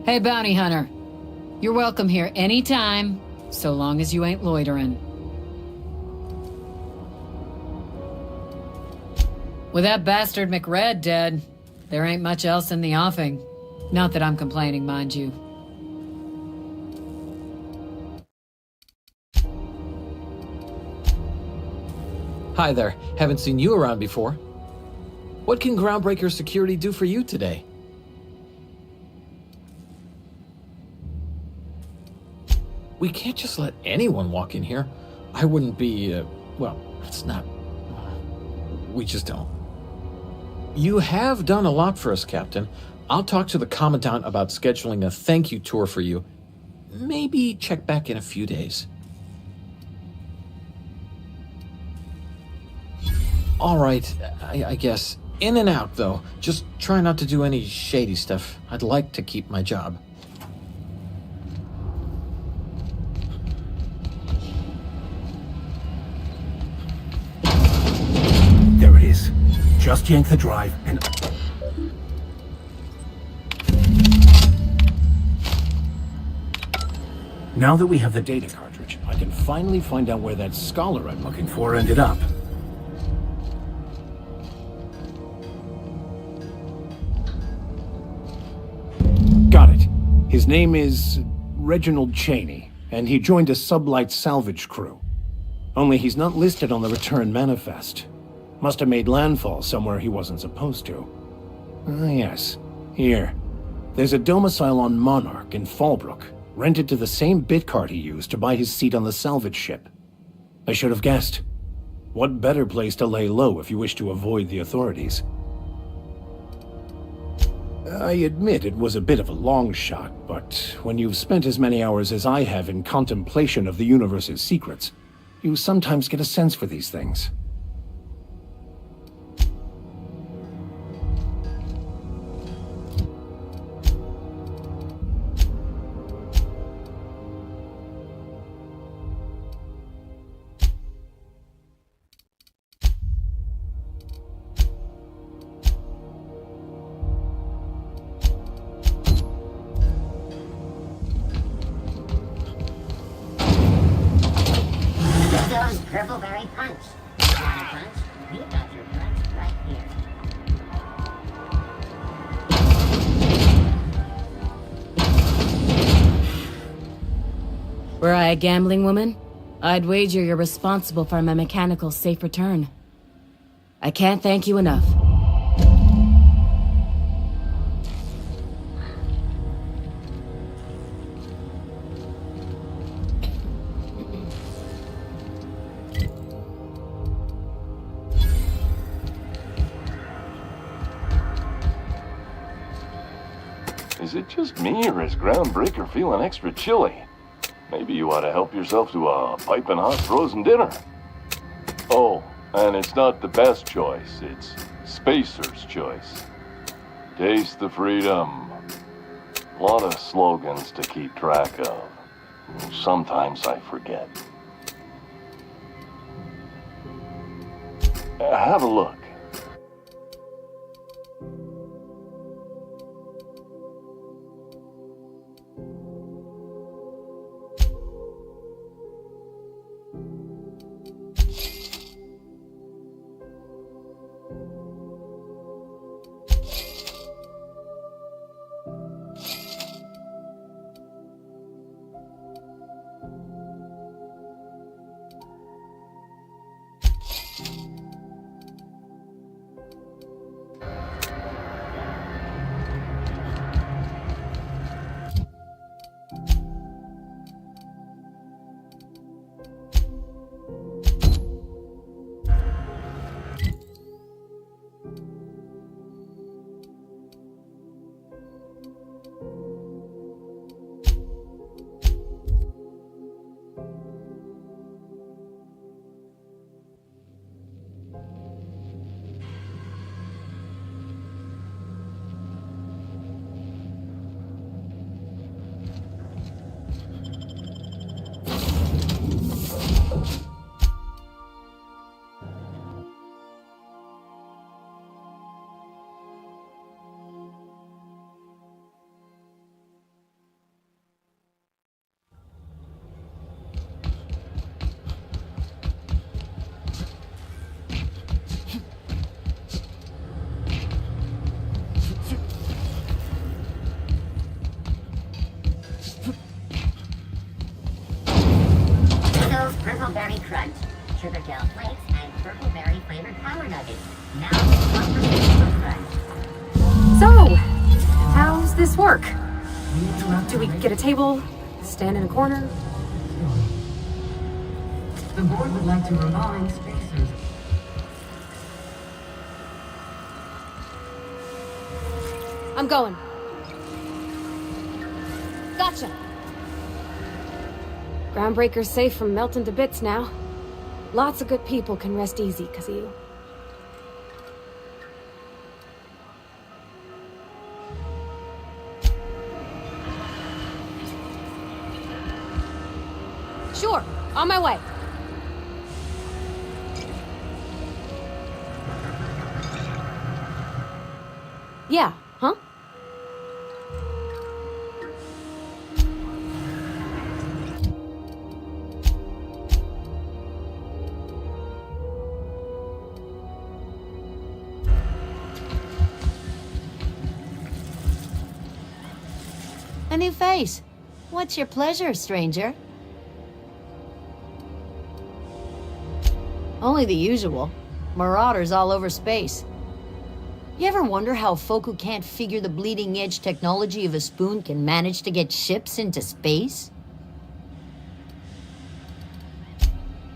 Hey, bounty hunter. You're welcome here anytime, so long as you ain't loitering. With that bastard McRed dead, there ain't much else in the offing. Not that I'm complaining, mind you. Hi there. Haven't seen you around before. What can Groundbreaker Security do for you today? We can't just let anyone walk in here. I wouldn't be, well, it's not... We just don't. You have done a lot for us, Captain. I'll talk to the Commandant about scheduling a thank you tour for you. Maybe check back in a few days. All right, I guess. In and out, though. Just try not to do any shady stuff. I'd like to keep my job. There it is. Just yank the drive and... Now that we have the data cartridge, I can finally find out where that scholar I'm looking for ended up. Got it. His name is Reginald Cheney, and he joined a sublight salvage crew. Only he's not listed on the return manifest. Must have made landfall somewhere he wasn't supposed to. Ah, yes. Here. There's a domicile on Monarch in Fallbrook, rented to the same bit card he used to buy his seat on the salvage ship. I should have guessed. What better place to lay low if you wish to avoid the authorities? I admit it was a bit of a long shot, but when you've spent as many hours as I have in contemplation of the universe's secrets, you sometimes get a sense for these things. Those Purpleberry Punch. Want a punch? We got your punch right here. Were I a gambling woman, I'd wager you're responsible for my mechanical safe return. I can't thank you enough. Is it just me, or is Groundbreaker feeling extra chilly? Maybe you ought to help yourself to a piping hot frozen dinner. Oh, and it's not the best choice, it's Spacer's choice. Taste the freedom. A lot of slogans to keep track of. Sometimes I forget. Have a look. power nugget. Now 1% for friends. So, how's this work? Do we get a table? Stand in a corner? The board would like to remind spacers. I'm going. Gotcha. Groundbreaker's safe from melting to bits now. Lots of good people can rest easy because of you. Sure, on my way. Yeah, huh? A new face. What's your pleasure, stranger? Only the usual. Marauders all over space. You ever wonder how folk who can't figure the bleeding edge technology of a spoon can manage to get ships into space?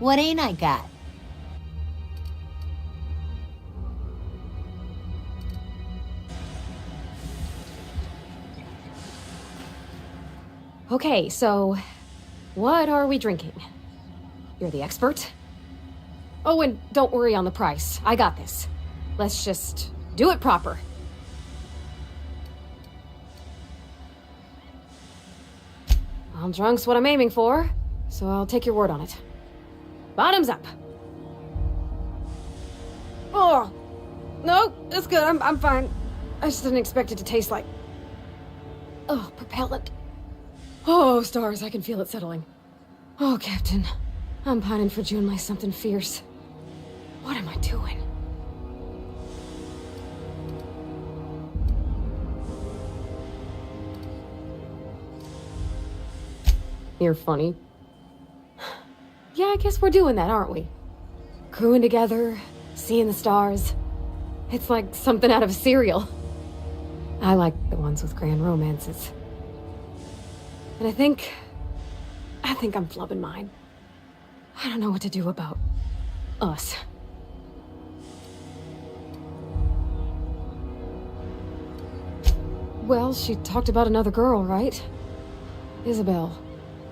What ain't I got? Okay, so what are we drinking? You're the expert? Oh, and don't worry on the price. I got this. Let's just do it proper. Well, drunk's what I'm aiming for, so I'll take your word on it. Bottoms up. Oh, no, it's good. I'm fine. I just didn't expect it to taste like... Oh, propellant. Oh, stars, I can feel it settling. Oh, Captain. I'm pining for June like something fierce. What am I doing? You're funny. Yeah, I guess we're doing that, aren't we? Crewing together, seeing the stars. It's like something out of a serial. I like the ones with grand romances. And I think I'm flubbing mine. I don't know what to do about us. Well, she talked about another girl, right? Isabel.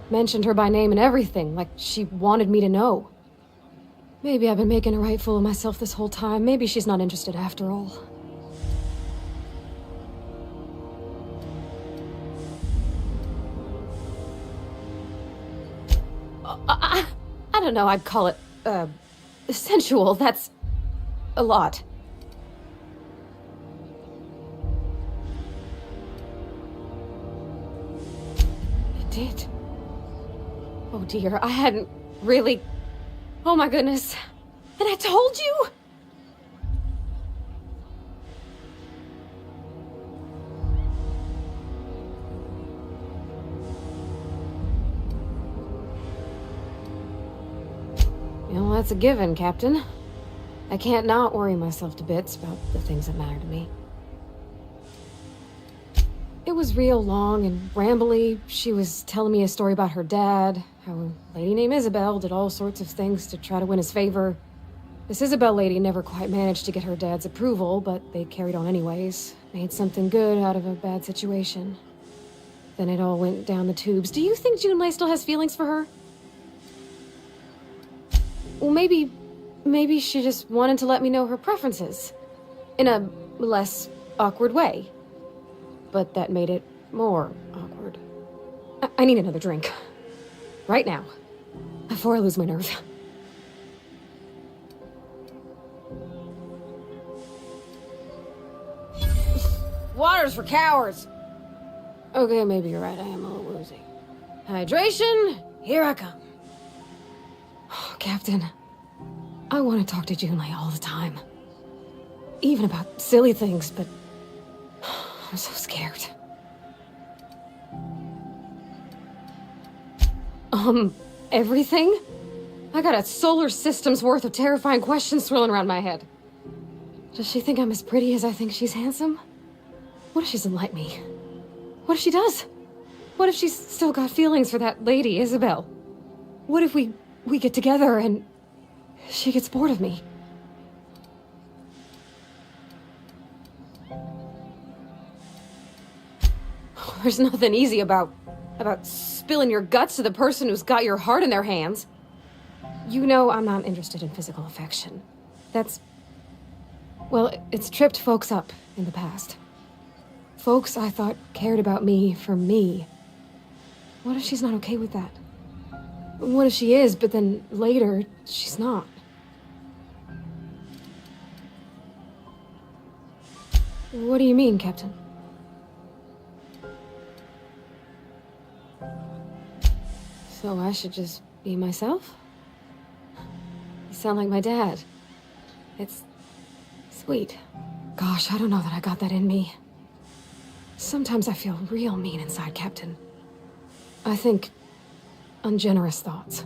Mentioned her by name and everything, like she wanted me to know. Maybe I've been making a right fool of myself this whole time. Maybe she's not interested after all. I don't know, I'd call it, sensual. That's a lot. It did. Oh dear, I hadn't really... Oh my goodness. And I told you! Well, that's a given, Captain. I can't not worry myself to bits about the things that matter to me. It was real long and rambly. She was telling me a story about her dad, how a lady named Isabel did all sorts of things to try to win his favor. This Isabel lady never quite managed to get her dad's approval, but they carried on anyways. Made something good out of a bad situation. Then it all went down the tubes. Do you think Junlei still has feelings for her? Well, maybe she just wanted to let me know her preferences. In a less awkward way. But that made it more awkward. I need another drink. Right now. Before I lose my nerve. Water's for cowards! Okay, maybe you're right, I am a little woozy. Hydration, here I come. Oh, Captain, I want to talk to Junlei all the time. Even about silly things, but I'm so scared. Everything? I got a solar system's worth of terrifying questions swirling around my head. Does she think I'm as pretty as I think she's handsome? What if she doesn't like me? What if she does? What if she's still got feelings for that lady, Isabel? What if we get together and she gets bored of me? There's nothing easy about spilling your guts to the person who's got your heart in their hands. You know I'm not interested in physical affection. Well, it's tripped folks up in the past. Folks I thought cared about me for me. What if she's not okay with that? What if she is, but then later, she's not? What do you mean, Captain? So I should just be myself? You sound like my dad. It's sweet. Gosh, I don't know that I got that in me. Sometimes I feel real mean inside, Captain. I think ungenerous thoughts.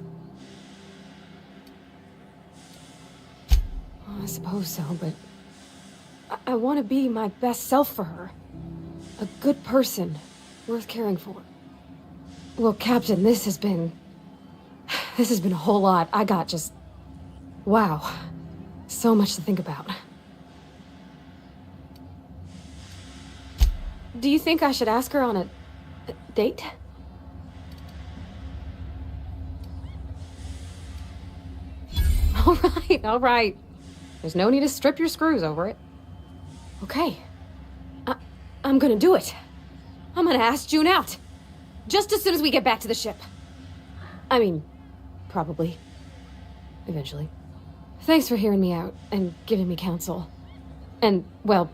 Well, I suppose so, but I want to be my best self for her. A good person, worth caring for. Well, Captain, this has been a whole lot. I got just... wow. So much to think about. Do you think I should ask her on a date? All right. There's no need to strip your screws over it. Okay. I'm gonna do it. I'm gonna ask June out. Just as soon as we get back to the ship. I mean, probably. Eventually. Thanks for hearing me out and giving me counsel. And, well,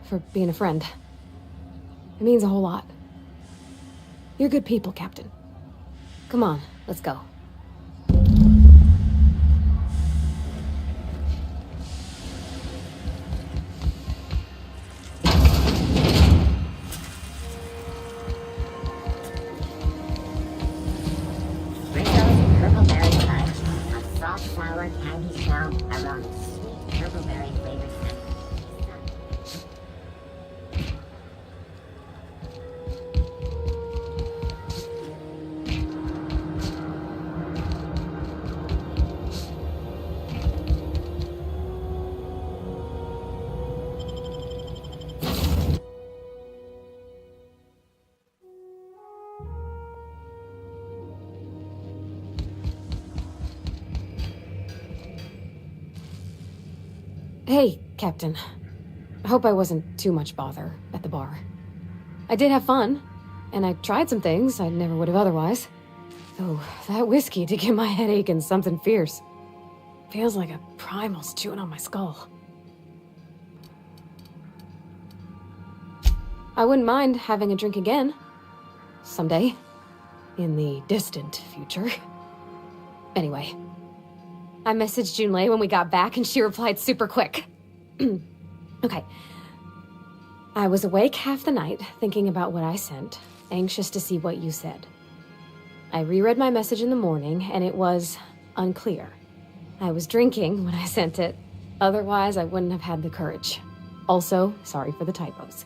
for being a friend. It means a whole lot. You're good people, Captain. Come on, let's go. Rizzo's Purple Berry Fudge. A soft, sour candy shell around a sweet purple berry flavored sandwich. Hey, Captain. I hope I wasn't too much bother at the bar. I did have fun, and I tried some things I never would have otherwise. Though that whiskey did get my head aching something fierce. Feels like a primal's chewing on my skull. I wouldn't mind having a drink again. Someday. In the distant future. Anyway. I messaged Junlei when we got back and she replied super quick. Okay. I was awake half the night, thinking about what I sent, anxious to see what you said. I reread my message in the morning, and it was unclear. I was drinking when I sent it. Otherwise, I wouldn't have had the courage. Also, sorry for the typos.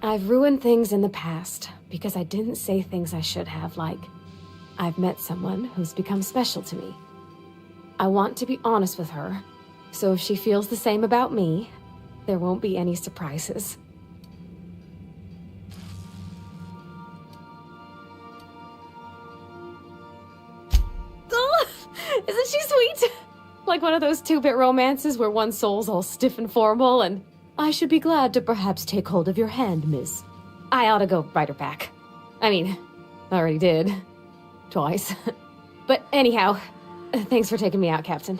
I've ruined things in the past because I didn't say things I should have, like, I've met someone who's become special to me. I want to be honest with her, so if she feels the same about me, there won't be any surprises. Oh, isn't she sweet? Like one of those two-bit romances where one soul's all stiff and formal and, I should be glad to perhaps take hold of your hand, miss. I ought to go write her back. I mean, I already did. Twice. But anyhow, thanks for taking me out, Captain.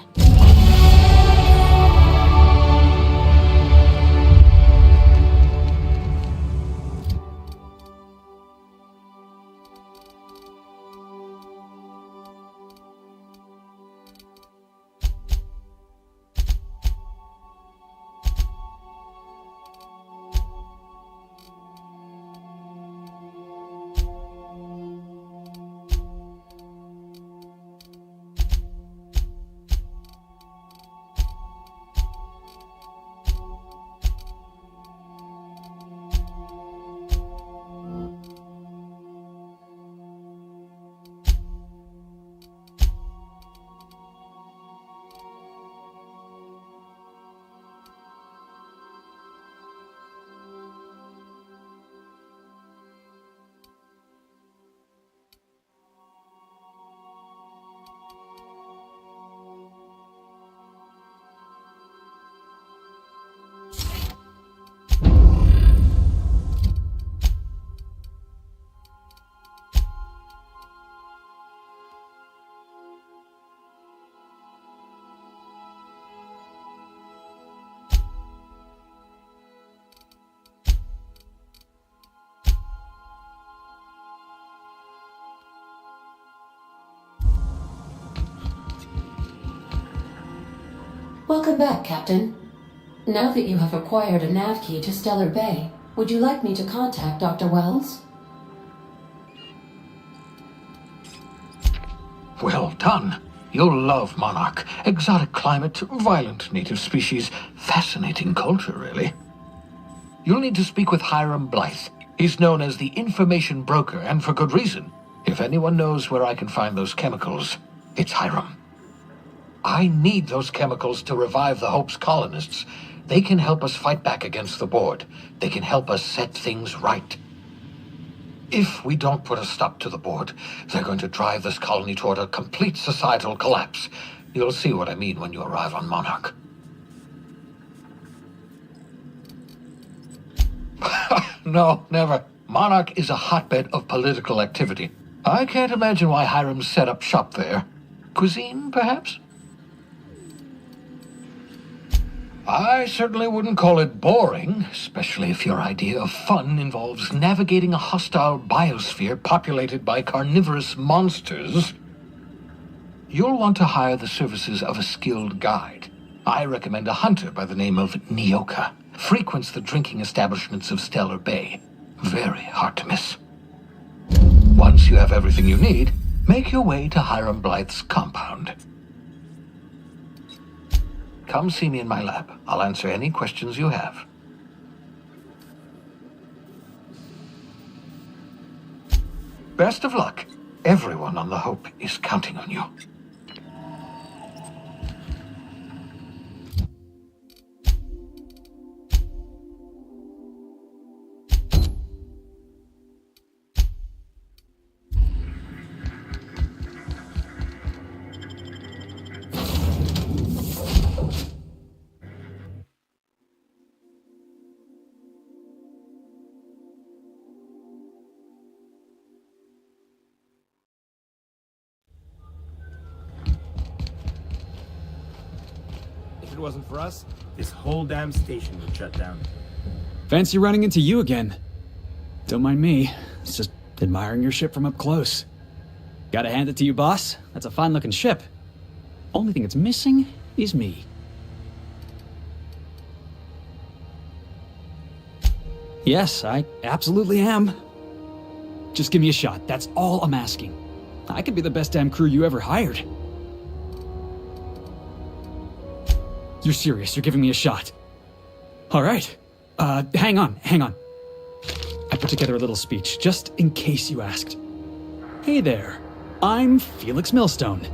Welcome back, Captain. Now that you have acquired a nav key to Stellar Bay, would you like me to contact Dr. Wells? Well done. You'll love Monarch. Exotic climate, violent native species, fascinating culture, really. You'll need to speak with Hiram Blythe. He's known as the information broker, and for good reason. If anyone knows where I can find those chemicals, it's Hiram. I need those chemicals to revive the Hope's colonists. They can help us fight back against the Board. They can help us set things right. If we don't put a stop to the Board, they're going to drive this colony toward a complete societal collapse. You'll see what I mean when you arrive on Monarch. No, never. Monarch is a hotbed of political activity. I can't imagine why Hiram set up shop there. Cuisine, perhaps? I certainly wouldn't call it boring, especially if your idea of fun involves navigating a hostile biosphere populated by carnivorous monsters. You'll want to hire the services of a skilled guide. I recommend a hunter by the name of Nyoka. Frequents the drinking establishments of Stellar Bay. Very hard to miss. Once you have everything you need, make your way to Hiram Blythe's compound. Come see me in my lab. I'll answer any questions you have. Best of luck. Everyone on the Hope is counting on you. If it wasn't for us, this whole damn station would shut down. Fancy running into you again. Don't mind me. It's just admiring your ship from up close. Gotta hand it to you, boss. That's a fine-looking ship. Only thing it's missing is me. Yes, I absolutely am. Just give me a shot. That's all I'm asking. I could be the best damn crew you ever hired. You're serious, you're giving me a shot. All right. Hang on. I put together a little speech, just in case you asked. Hey there, I'm Felix Millstone.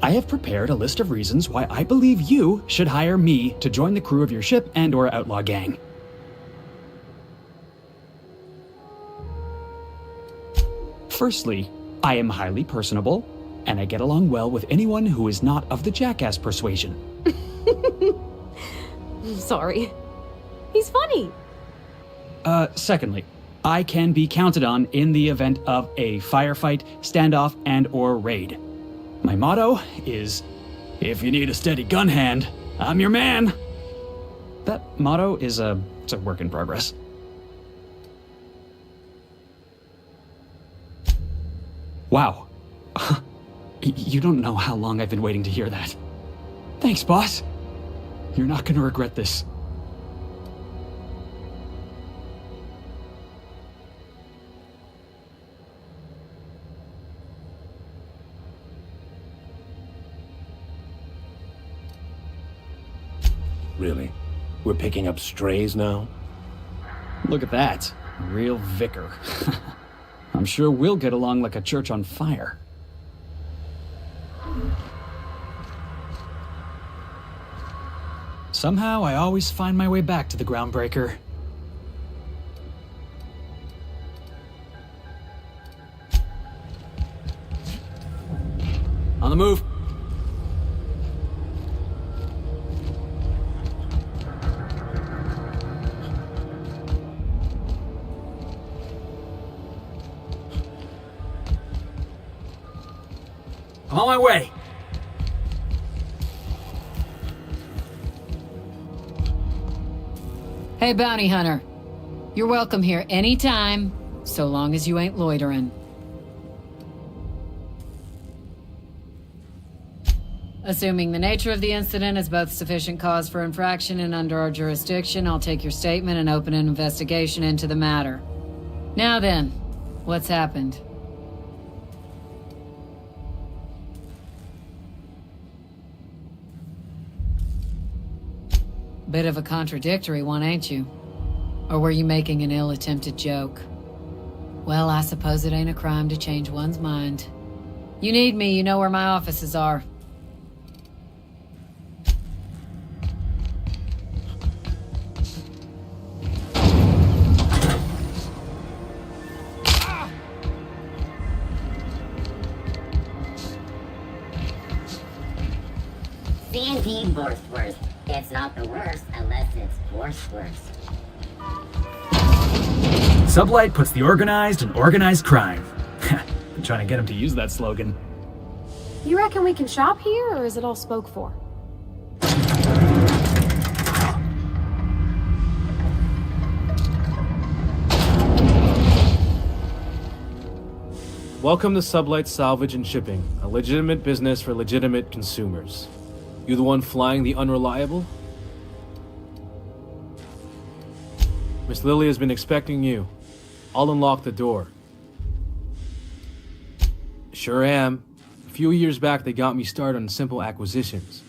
I have prepared a list of reasons why I believe you should hire me to join the crew of your ship and/or outlaw gang. Firstly, I am highly personable, and I get along well with anyone who is not of the jackass persuasion. Sorry. He's funny. Secondly, I can be counted on in the event of a firefight, standoff, and/or raid. My motto is, if you need a steady gun hand, I'm your man. That motto is it's a work in progress. Wow. You don't know how long I've been waiting to hear that. Thanks, boss. You're not gonna regret this. Really? We're picking up strays now? Look at that. Real vicar. I'm sure we'll get along like a church on fire. Somehow, I always find my way back to the Groundbreaker. On the move. I'm on my way. Hey, bounty hunter. You're welcome here anytime, so long as you ain't loitering. Assuming the nature of the incident is both sufficient cause for infraction and under our jurisdiction, I'll take your statement and open an investigation into the matter. Now then, what's happened? Bit of a contradictory one, ain't you? Or were you making an ill-attempted joke? Well, I suppose it ain't a crime to change one's mind. You need me, you know where my offices are. C&D Worst. It's not the worst unless it's worse. Sublight puts the organized in organized crime. Been trying to get him to use that slogan. You reckon we can shop here, or is it all spoke for? Welcome to Sublight Salvage and Shipping, a legitimate business for legitimate consumers. You the one flying the Unreliable? Miss Lily has been expecting you. I'll unlock the door. Sure am. A few years back, they got me started on simple acquisitions.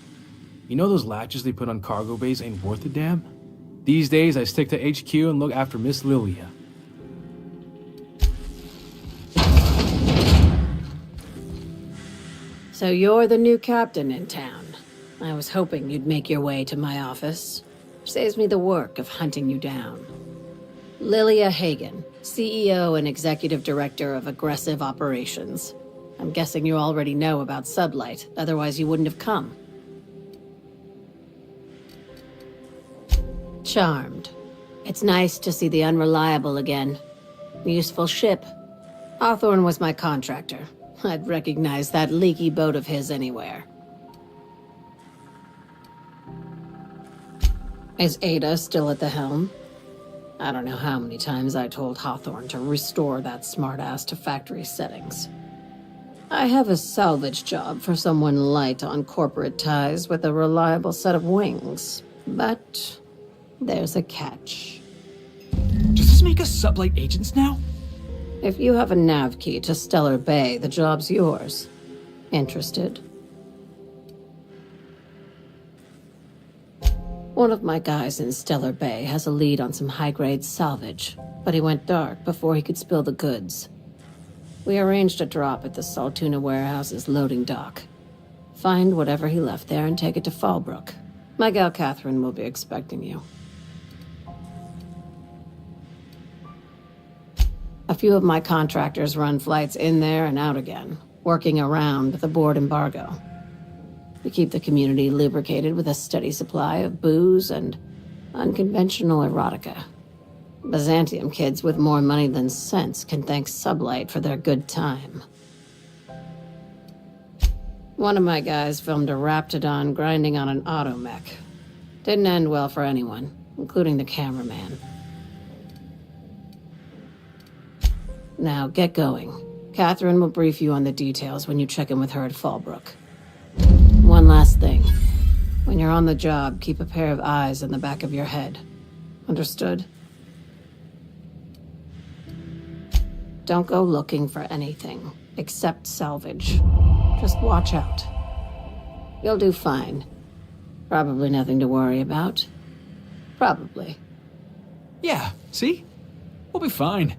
You know those latches they put on cargo bays ain't worth a damn? These days, I stick to HQ and look after Miss Lilia. So you're the new captain in town. I was hoping you'd make your way to my office. Saves me the work of hunting you down. Lilia Hagen, CEO and Executive Director of Aggressive Operations. I'm guessing you already know about Sublight, otherwise you wouldn't have come. Charmed. It's nice to see the Unreliable again. Useful ship. Hawthorne was my contractor. I'd recognize that leaky boat of his anywhere. Is Ada still at the helm? I don't know how many times I told Hawthorne to restore that smartass to factory settings. I have a salvage job for someone light on corporate ties with a reliable set of wings, but there's a catch. Does this make us Sublight agents now? If you have a nav key to Stellar Bay, the job's yours. Interested? One of my guys in Stellar Bay has a lead on some high-grade salvage, but he went dark before he could spill the goods. We arranged a drop at the Saltuna warehouse's loading dock. Find whatever he left there and take it to Fallbrook. My gal Catherine will be expecting you. A few of my contractors run flights in there and out again, working around the board embargo. We keep the community lubricated with a steady supply of booze and unconventional erotica. Byzantium kids with more money than sense can thank Sublight for their good time. One of my guys filmed a Raptidon grinding on an automech. Didn't end well for anyone, including the cameraman. Now, get going. Catherine will brief you on the details when you check in with her at Fallbrook. One last thing. When you're on the job, keep a pair of eyes in the back of your head. Understood? Don't go looking for anything, except salvage. Just watch out. You'll do fine. Probably nothing to worry about. Probably. Yeah, see? We'll be fine.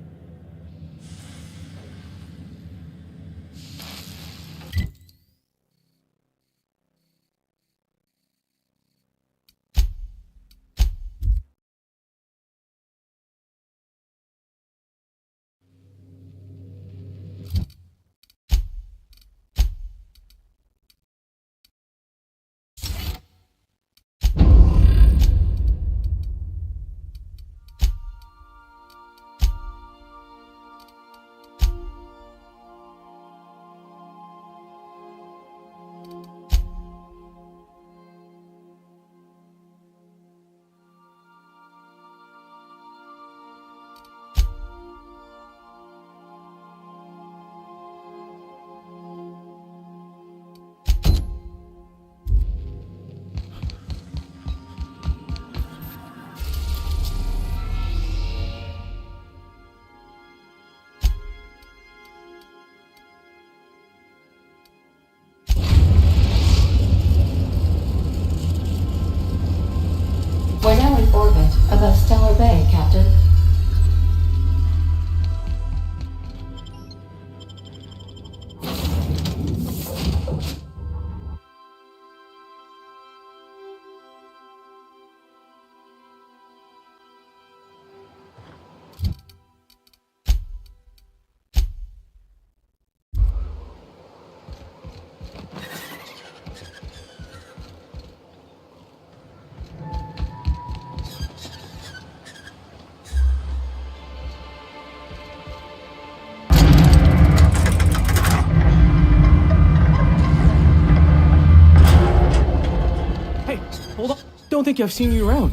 don't think I've seen you around.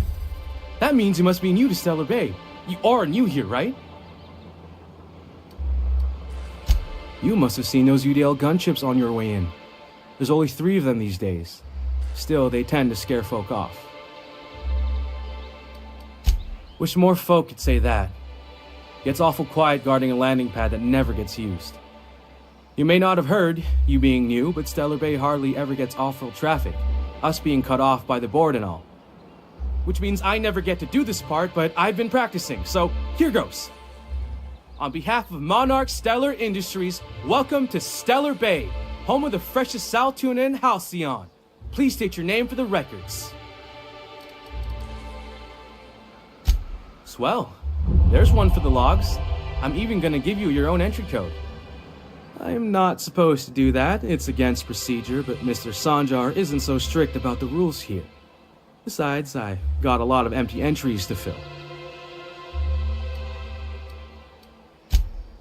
That means you must be new to Stellar Bay. You are new here, right? You must have seen those UDL gunships on your way in. There's only 3 of them these days. Still, they tend to scare folk off. Wish more folk could say that. Gets awful quiet guarding a landing pad that never gets used. You may not have heard, you being new, but Stellar Bay hardly ever gets off-road traffic, us being cut off by the board and all. Which means I never get to do this part, but I've been practicing, so here goes. On behalf of Monarch Stellar Industries, welcome to Stellar Bay, home of the freshest sal tuna and halcyon. Please state your name for the records. Swell. There's one for the logs. I'm even gonna give you your own entry code. I'm not supposed to do that. It's against procedure, but Mr. Sanjar isn't so strict about the rules here. Besides, I got a lot of empty entries to fill.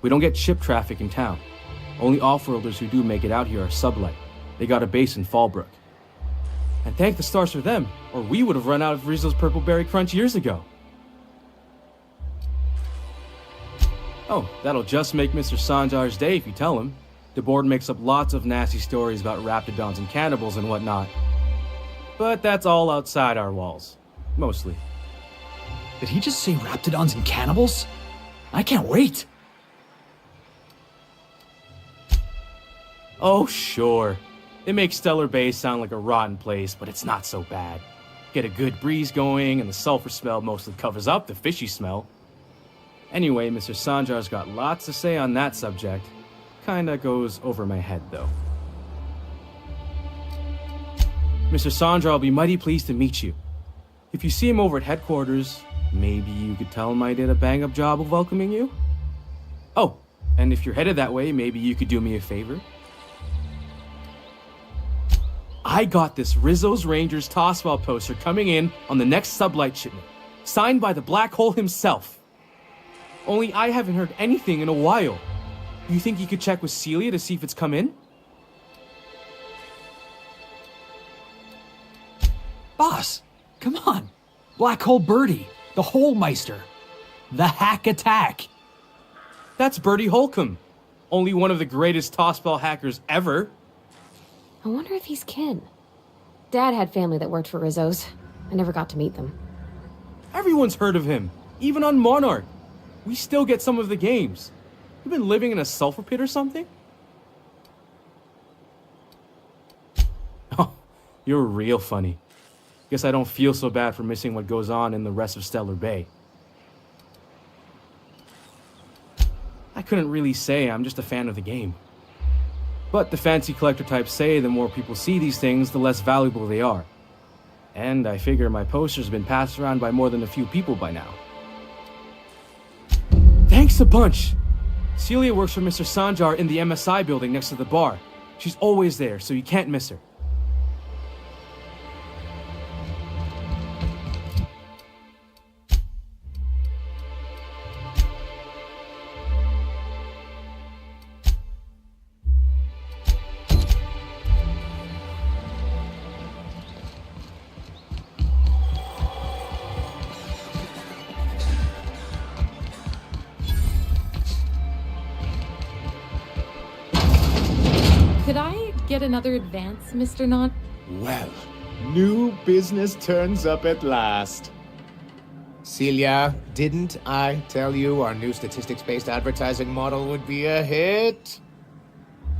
We don't get ship traffic in town. Only off-worlders who do make it out here are Sublight. They got a base in Fallbrook. And thank the stars for them, or we would have run out of Rizzo's Purple Berry Crunch years ago. Oh, that'll just make Mr. Sanjar's day if you tell him. The board makes up lots of nasty stories about raptidons and cannibals and whatnot. But that's all outside our walls. Mostly. Did he just say raptidons and cannibals? I can't wait! Oh, sure. It makes Stellar Bay sound like a rotten place, but it's not so bad. Get a good breeze going, and the sulfur smell mostly covers up the fishy smell. Anyway, Mr. Sanjar's got lots to say on that subject. Kinda goes over my head, though. Mr. Sanjar will be mighty pleased to meet you. If you see him over at headquarters, maybe you could tell him I did a bang-up job of welcoming you? Oh, and if you're headed that way, maybe you could do me a favor? I got this Rizzo's Rangers Tossball poster coming in on the next Sublight shipment, signed by the Black Hole himself. Only I haven't heard anything in a while. You think you could check with Celia to see if it's come in? Boss, come on. Black Hole Birdie, the Hole Meister, the Hack Attack. That's Birdie Holcomb, only one of the greatest tossball hackers ever. I wonder if he's kin. Dad had family that worked for Rizzo's. I never got to meet them. Everyone's heard of him, even on Monarch. We still get some of the games. You been living in a sulfur pit or something? Oh, you're real funny. Guess I don't feel so bad for missing what goes on in the rest of Stellar Bay. I couldn't really say I'm just a fan of the game. But the fancy collector types say the more people see these things, the less valuable they are. And I figure my poster's been passed around by more than a few people by now. Thanks a bunch! Celia works for Mr. Sanjar in the MSI building next to the bar. She's always there, so you can't miss her. Could I get another advance, Mr. Knott? Well, new business turns up at last. Celia, didn't I tell you our new statistics-based advertising model would be a hit?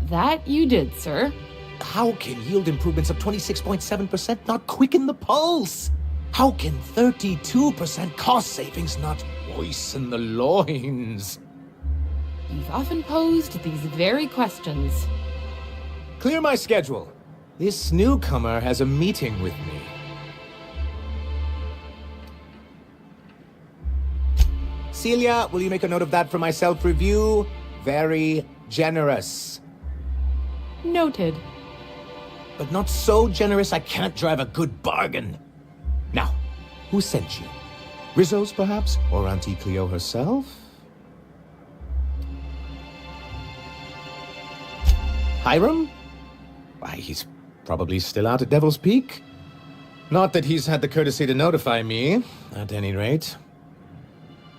That you did, sir. How can yield improvements of 26.7% not quicken the pulse? How can 32% cost savings not moisten the loins? You've often posed these very questions. Clear my schedule. This newcomer has a meeting with me. Celia, will you make a note of that for my self-review? Very generous. Noted. But not so generous I can't drive a good bargain. Now, who sent you? Rizzo's, perhaps? Or Auntie Cleo herself? Hiram? Why, he's probably still out at Devil's Peak. Not that he's had the courtesy to notify me, at any rate.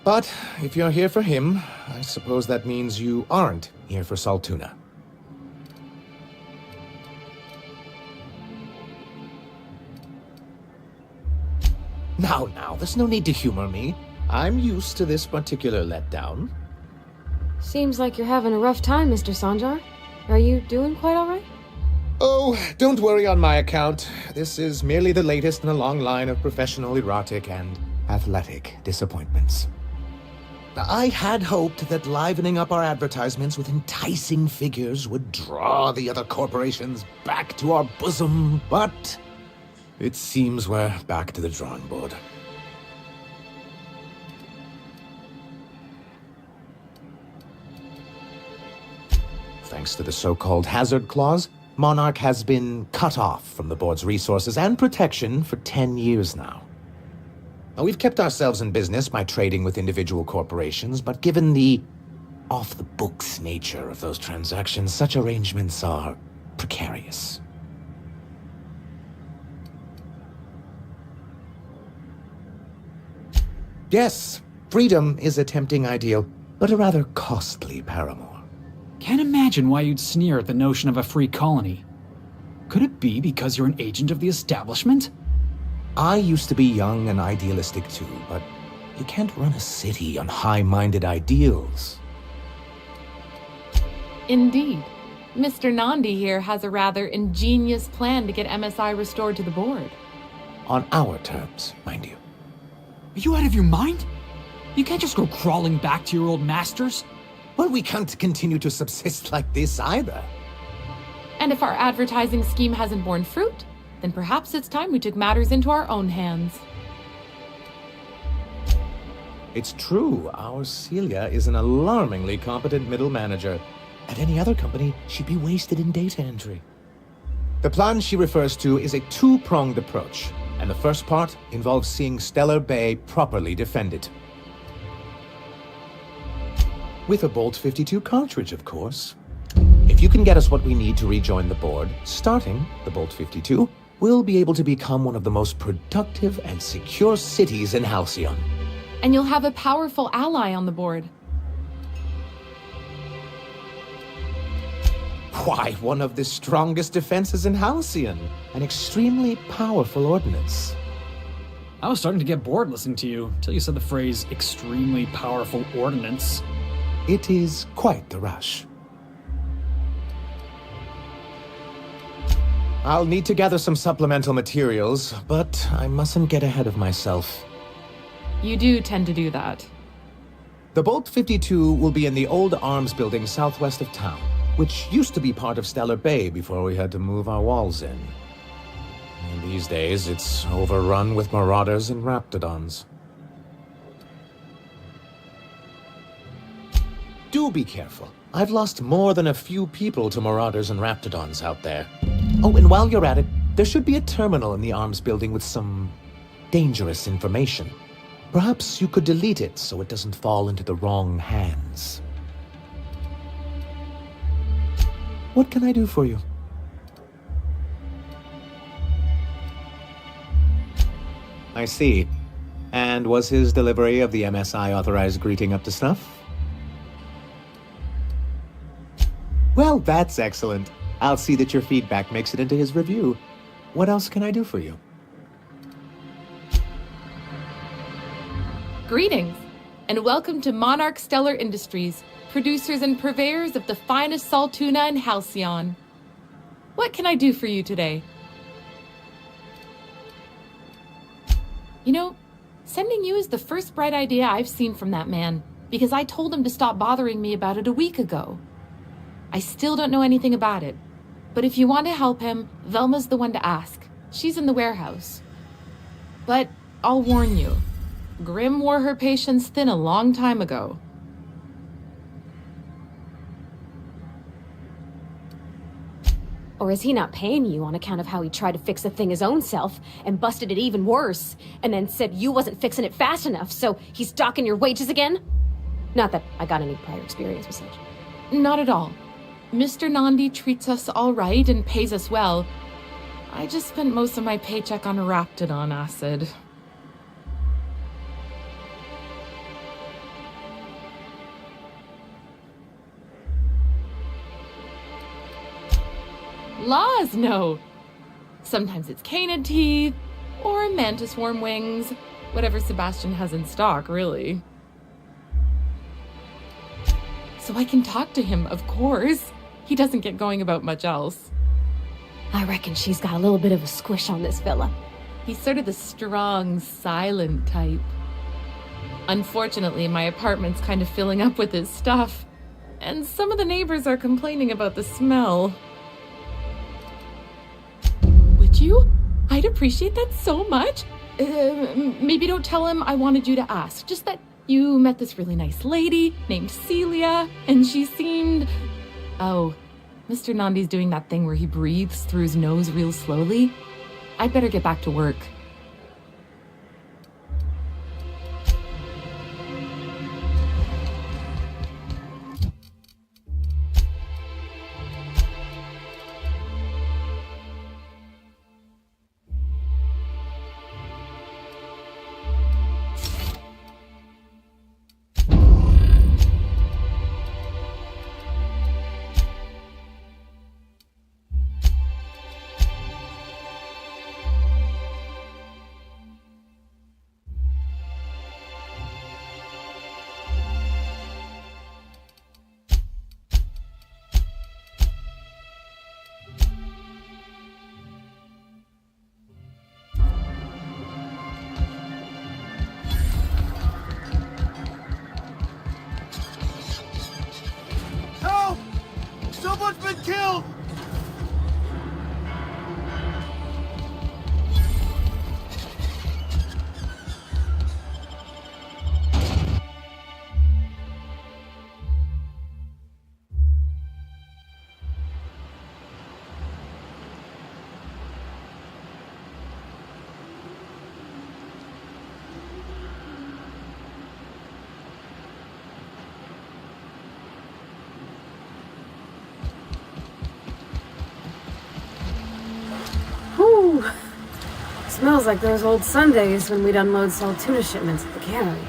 But if you're here for him, I suppose that means you aren't here for Saltuna. Now, there's no need to humor me. I'm used to this particular letdown. Seems like you're having a rough time, Mr. Sanjar. Are you doing quite all right? Oh, don't worry on my account. This is merely the latest in a long line of professional erotic and athletic disappointments. I had hoped that livening up our advertisements with enticing figures would draw the other corporations back to our bosom, but it seems we're back to the drawing board. Thanks to the so-called hazard clause, Monarch has been cut off from the board's resources and protection for 10 years now. Now, we've kept ourselves in business by trading with individual corporations, but given the off-the-books nature of those transactions, such arrangements are precarious. Yes, freedom is a tempting ideal, but a rather costly paramour. Can't imagine why you'd sneer at the notion of a free colony. Could it be because you're an agent of the establishment? I used to be young and idealistic too, but you can't run a city on high-minded ideals. Indeed. Mr. Nandi here has a rather ingenious plan to get MSI restored to the board. On our terms, mind you. Are you out of your mind? You can't just go crawling back to your old masters. Well, we can't continue to subsist like this either. And if our advertising scheme hasn't borne fruit, then perhaps it's time we took matters into our own hands. It's true, our Celia is an alarmingly competent middle manager. At any other company, she'd be wasted in data entry. The plan she refers to is a two-pronged approach, and the first part involves seeing Stellar Bay properly defended. With a Bolt 52 cartridge, of course. If you can get us what we need to rejoin the board, starting the Bolt 52, we'll be able to become one of the most productive and secure cities in Halcyon. And you'll have a powerful ally on the board. Why, one of the strongest defenses in Halcyon. An extremely powerful ordnance. I was starting to get bored listening to you, till you said the phrase, extremely powerful ordnance. It is quite the rush. I'll need to gather some supplemental materials, but I mustn't get ahead of myself. You do tend to do that. The Bolt 52 will be in the old arms building southwest of town, which used to be part of Stellar Bay before we had to move our walls in. And these days, it's overrun with marauders and raptidons. Do be careful. I've lost more than a few people to marauders and raptidons out there. Oh, and while you're at it, there should be a terminal in the arms building with some dangerous information. Perhaps you could delete it so it doesn't fall into the wrong hands. What can I do for you? I see. And was his delivery of the MSI authorized greeting up to snuff? Well, that's excellent. I'll see that your feedback makes it into his review. What else can I do for you? Greetings, and welcome to Monarch Stellar Industries, producers and purveyors of the finest salt tuna in Halcyon. What can I do for you today? You know, sending you is the first bright idea I've seen from that man, because I told him to stop bothering me about it a week ago. I still don't know anything about it, but if you want to help him, Velma's the one to ask. She's in the warehouse. But I'll warn you, Grim wore her patience thin a long time ago. Or is he not paying you on account of how he tried to fix the thing his own self and busted it even worse, and then said you wasn't fixing it fast enough, so he's docking your wages again? Not that I got any prior experience with such. Not at all. Mr. Nandi treats us all right and pays us well. I just spent most of my paycheck on Raptidon acid. Laws, no. Sometimes it's canid teeth, or mantis worm wings. Whatever Sebastian has in stock, really. So I can talk to him, of course. He doesn't get going about much else. I reckon she's got a little bit of a squish on this fella. He's sort of the strong, silent type. Unfortunately, my apartment's kind of filling up with his stuff, and some of the neighbors are complaining about the smell. Would you? I'd appreciate that so much. Maybe don't tell him I wanted you to ask. Just that you met this really nice lady named Celia, and she seemed... Oh, Mr. Nandi's doing that thing where he breathes through his nose real slowly. I'd better get back to work. Help! Someone's been killed! Whew. Smells like those old Sundays when we'd unload salt tuna shipments at the cannery.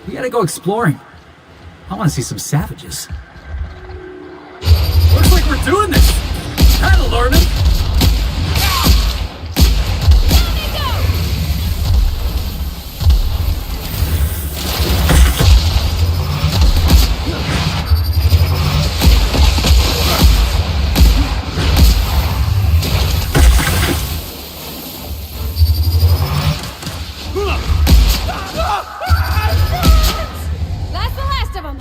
We gotta go exploring. I wanna see some savages. Looks like we're doing this! That'll learn him! That's the last of them!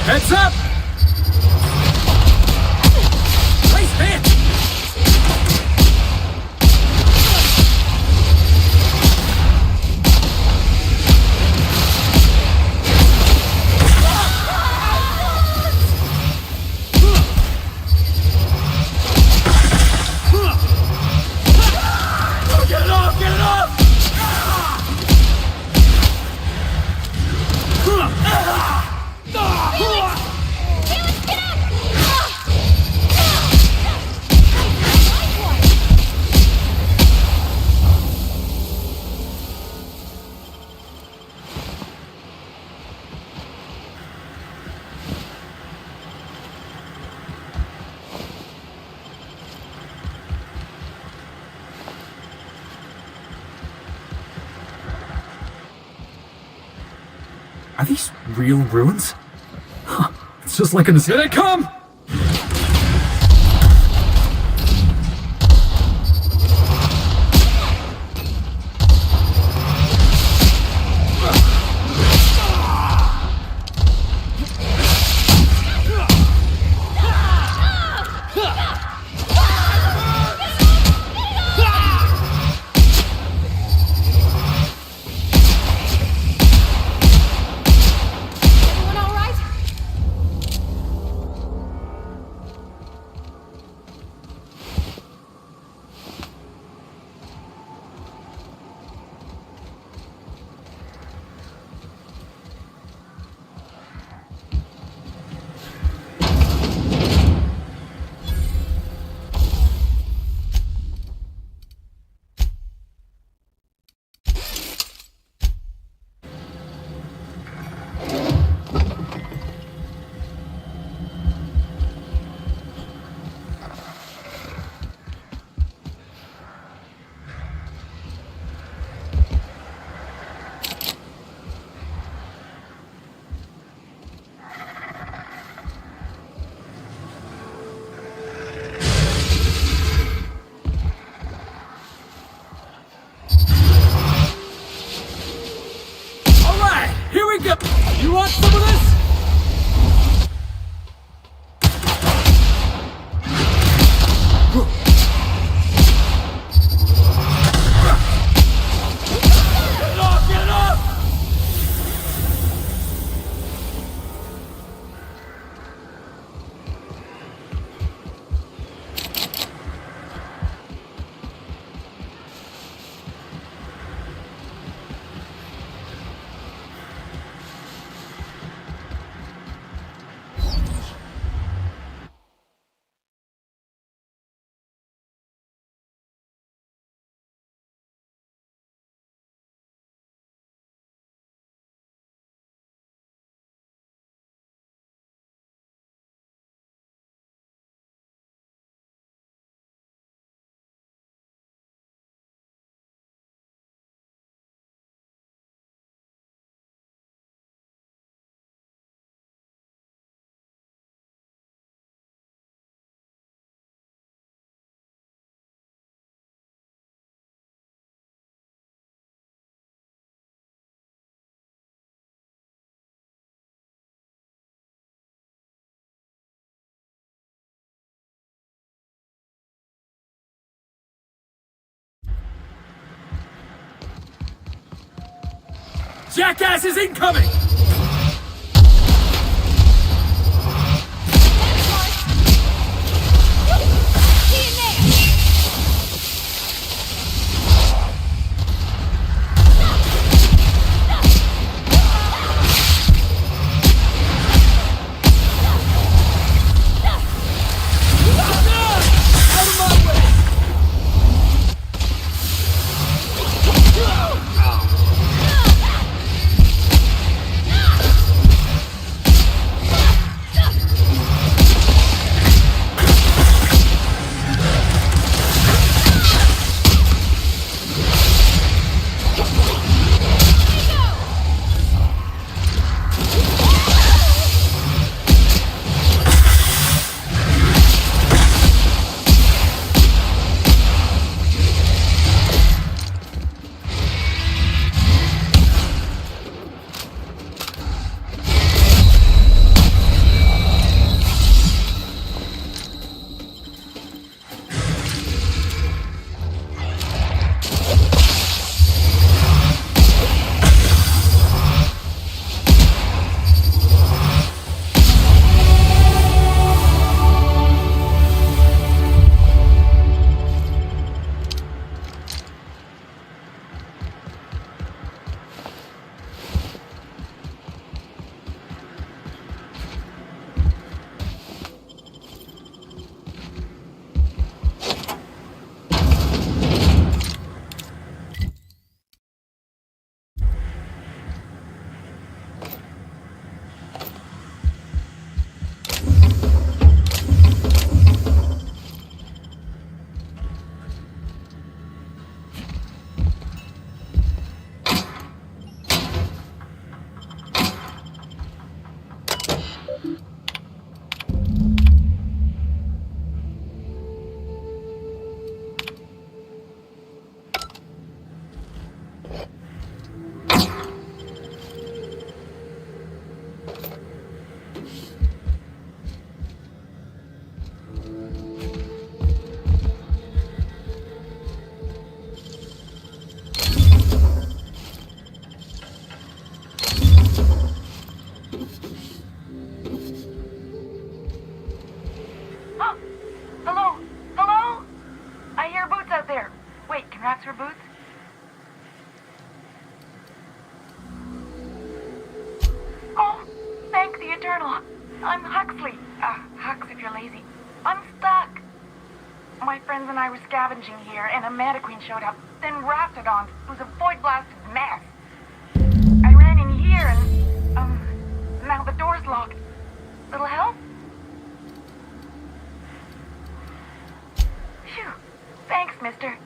Heads up! Nice hit! Get it off! Get it off! Are these real ruins? Huh. It's just like in the... Here they come! Jackass is incoming! I'm Huxley. Hux if you're lazy. I'm stuck. My friends and I were scavenging here, and a Mantiqueen showed up. Then Raptidons. It was a void-blasted mess. I ran in here, and, now the door's locked. Little help? Phew. Thanks, mister.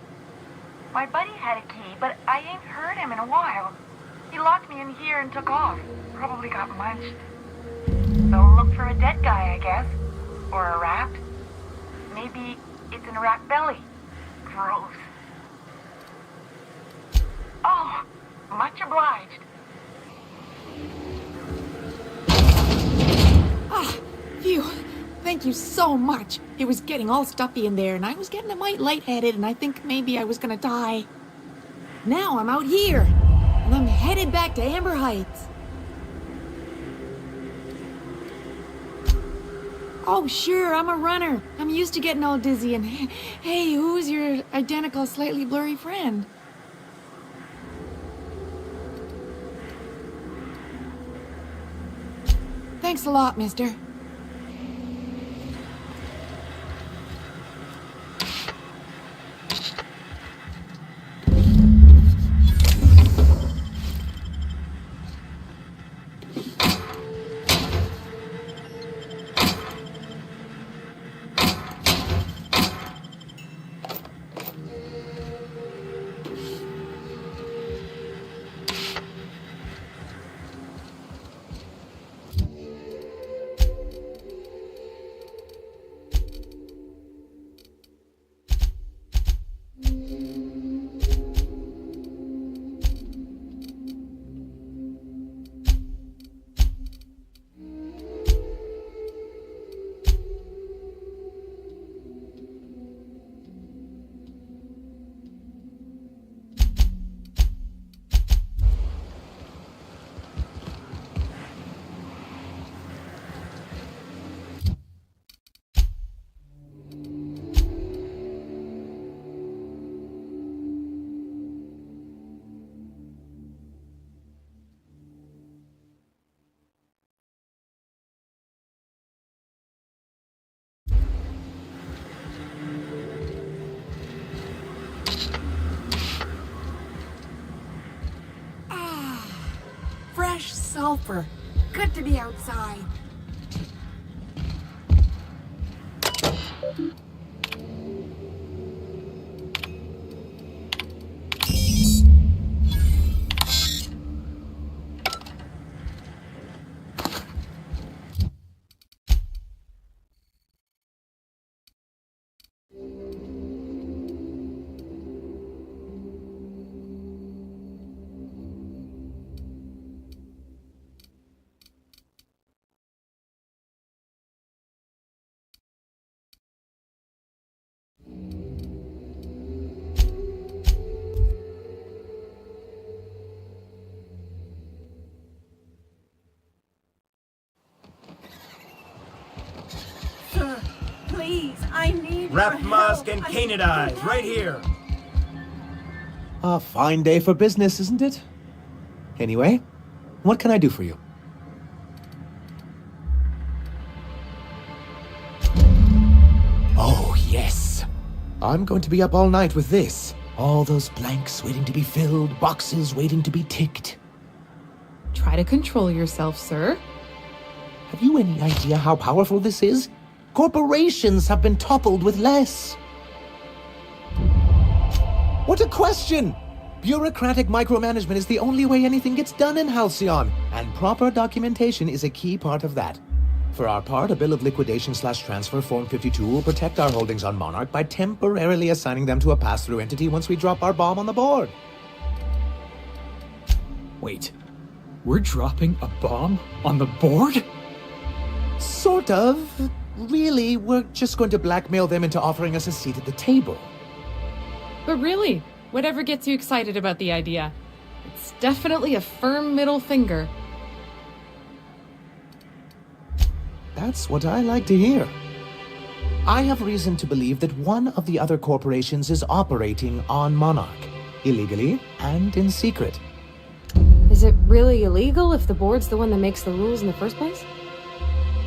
My buddy had a key, but I ain't heard him in a while. He locked me in here and took off. Probably got munched. So look for a dead guy, I guess. Or a rat. Maybe it's in a rat belly. Gross. Oh, much obliged. Ah, phew. Thank you so much. It was getting all stuffy in there, and I was getting a mite lightheaded, and I think maybe I was gonna die. Now I'm out here, and I'm headed back to Amber Heights. Oh, sure, I'm a runner. I'm used to getting all dizzy, and hey, who's your identical, slightly blurry friend? Thanks a lot, mister. sulfur. Good to be outside. Sir, please, I need Wrap your Musk help. and I Canid need Eyes, your right help. here. A fine day for business, isn't it? Anyway, what can I do for you? Oh, yes. I'm going to be up all night with this. All those blanks waiting to be filled, boxes waiting to be ticked. Try to control yourself, sir. Have you any idea how powerful this is? Corporations have been toppled with less. What a question! Bureaucratic micromanagement is the only way anything gets done in Halcyon, and proper documentation is a key part of that. For our part, a bill of liquidation/transfer Form 52 will protect our holdings on Monarch by temporarily assigning them to a pass-through entity once we drop our bomb on the board. Wait, we're dropping a bomb on the board? Sort of. Really, we're just going to blackmail them into offering us a seat at the table. But really, whatever gets you excited about the idea, it's definitely a firm middle finger. That's what I like to hear. I have reason to believe that one of the other corporations is operating on Monarch, illegally and in secret. Is it really illegal if the board's the one that makes the rules in the first place?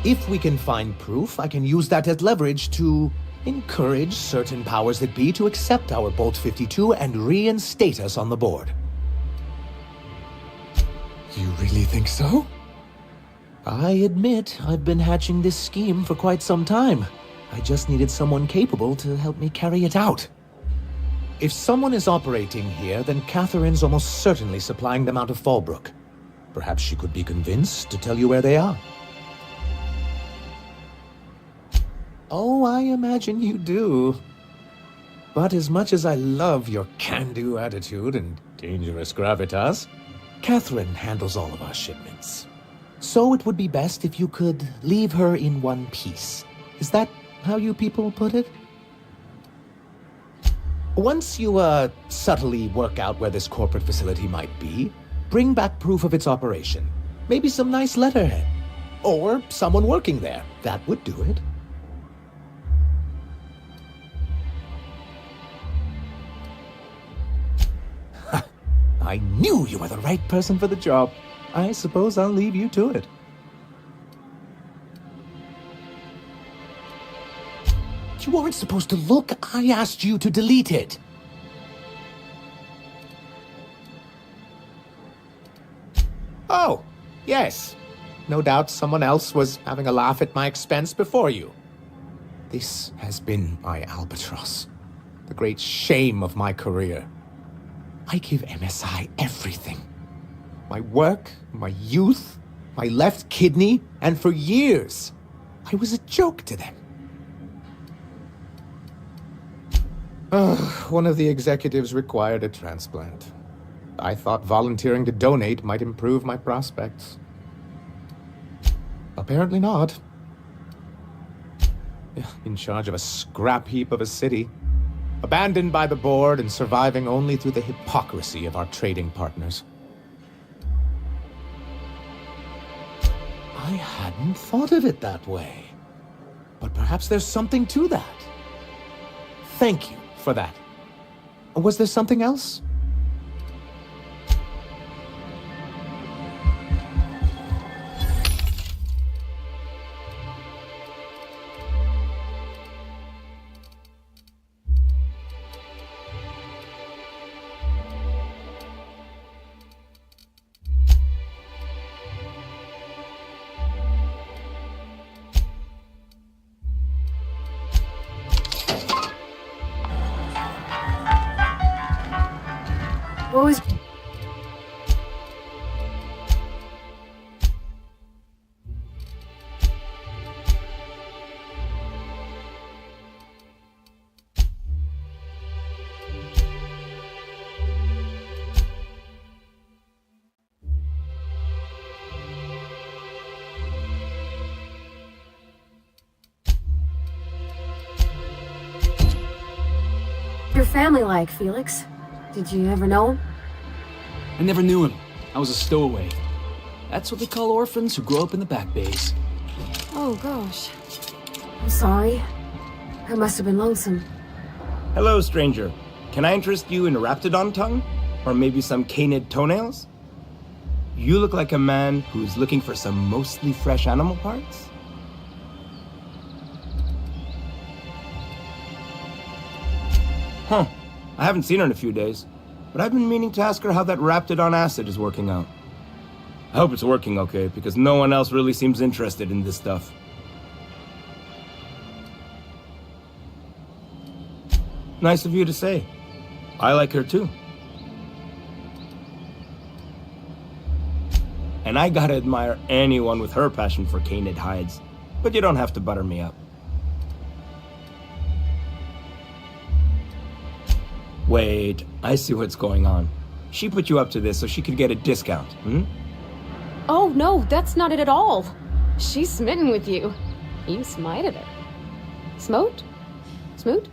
If we can find proof, I can use that as leverage to encourage certain powers that be to accept our Bolt 52 and reinstate us on the board. You really think so? I admit I've been hatching this scheme for quite some time. I just needed someone capable to help me carry it out. If someone is operating here, then Catherine's almost certainly supplying them out of Fallbrook. Perhaps she could be convinced to tell you where they are. Oh, I imagine you do. But as much as I love your can-do attitude and dangerous gravitas, Catherine handles all of our shipments. So it would be best if you could leave her in one piece. Is that how you people put it? Once you, subtly work out where this corporate facility might be, bring back proof of its operation. Maybe some nice letterhead. Or someone working there. That would do it. I knew you were the right person for the job. I suppose I'll leave you to it. You aren't supposed to look. I asked you to delete it. Oh, yes. No doubt someone else was having a laugh at my expense before you. This has been my albatross. The great shame of my career. I give MSI everything. My work, my youth, my left kidney, and for years, I was a joke to them. One of the executives required a transplant. I thought volunteering to donate might improve my prospects. Apparently not. In charge of a scrap heap of a city, abandoned by the board and surviving only through the hypocrisy of our trading partners. I hadn't thought of it that way. But perhaps there's something to that. Thank you for that. Was there something else? What was... your family like, Felix? Did you ever know him? I never knew him. I was a stowaway. That's what they call orphans who grow up in the back bays. Oh, gosh. I'm sorry. I must have been lonesome. Hello, stranger. Can I interest you in a Raptidon tongue? Or maybe some canid toenails? You look like a man who's looking for some mostly fresh animal parts? Huh. I haven't seen her in a few days, but I've been meaning to ask her how that Raptidon acid is working out. I hope it's working okay, because no one else really seems interested in this stuff. Nice of you to say. I like her too. And I gotta admire anyone with her passion for canid hides, but you don't have to butter me up. Wait, I see what's going on. She put you up to this so she could get a discount, hmm? Oh, no, that's not it at all. She's smitten with you. You smited her. Smote? Smoot?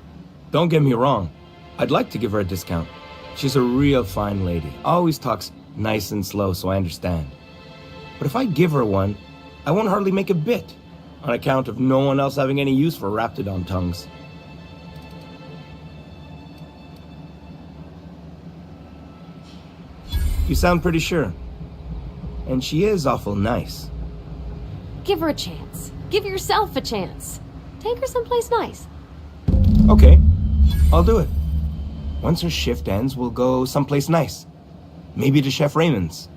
Don't get me wrong. I'd like to give her a discount. She's a real fine lady. Always talks nice and slow, so I understand. But if I give her one, I won't hardly make a bit, on account of no one else having any use for Raptidon tongues. You sound pretty sure. And she is awful nice. Give her a chance. Give yourself a chance. Take her someplace nice. Okay, I'll do it. Once her shift ends, we'll go someplace nice. Maybe to Chef Raymond's.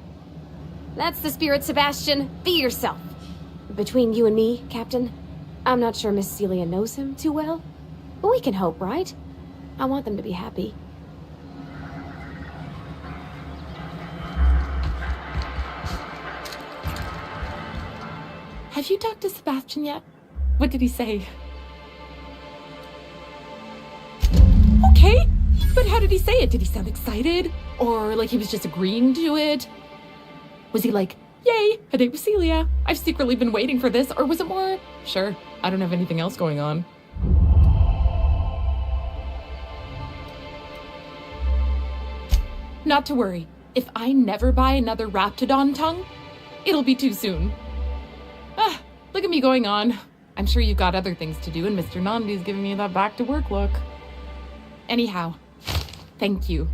That's the spirit, Sebastian. Be yourself. Between you and me, Captain, I'm not sure Miss Celia knows him too well. But we can hope, right? I want them to be happy. Have you talked to Sebastian yet? What did he say? Okay, but how did he say it? Did he sound excited? Or like he was just agreeing to it? Was he like, yay, a date with Celia? I've secretly been waiting for this. Or was it more, sure, I don't have anything else going on? Not to worry. If I never buy another Raptidon tongue, it'll be too soon. Ah, look at me going on. I'm sure you've got other things to do, and Mr. Nandi's giving me that back-to-work look. Anyhow, thank you.